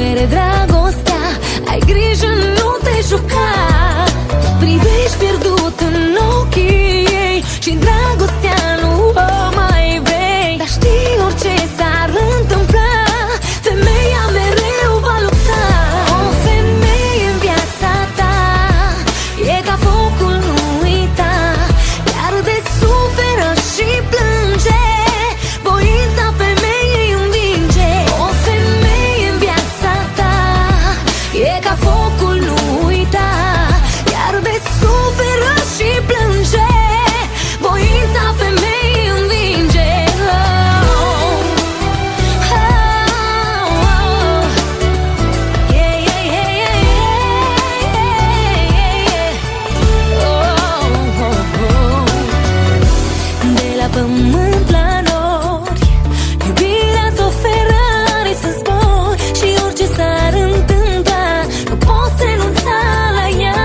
putere dragostea, ai grijă, nu te juca. Privești pierdut în ochii ei și dragostea nu o mai vrei. Dar știi, orice s-ar întâmpla, femeia mereu va lupta. O femeie în viața ta e ca focul, nu uita. Iar de suferă și plânge, voința femeii învinge. O femeie în viața ta e ca focul, nu uita. Iar de suferă și plânge, voința femeii învinge. De la pământ la nori, iubirea-ți oferă aripi să zbori. Și orice s-ar întâmpla, nu poți renunța la ea.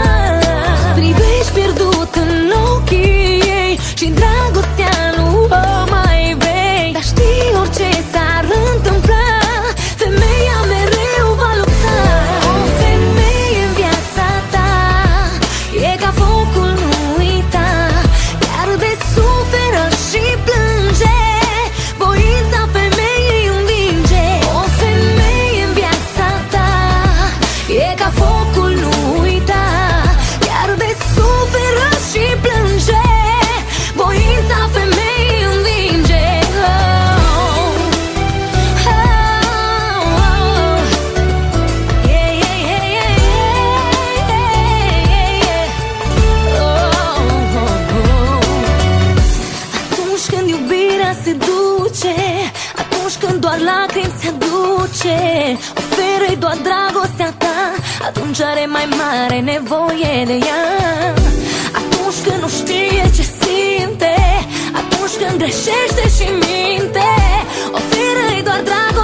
Privești pierdut în ochii ei și dragostea nu o mai vrei. Dar știi, orice s-ar întâmpla, femeia mereu va lupta. O femeie în viața ta e ca focul, nu uita. Iar de suferă și plânge, voința femeii învinge. O femeie în viața ta e ca focul, nu uita. Iar de suferă și plânge, voința femeii învinge. Atunci când iubirea se duce, atunci când doar lacrimi se aduce, oferă-i doar dragostea ta, atunci are mai mare nevoie de ea. Atunci când nu știe ce simte, atunci când greșește și minte, oferă-i doar dragostea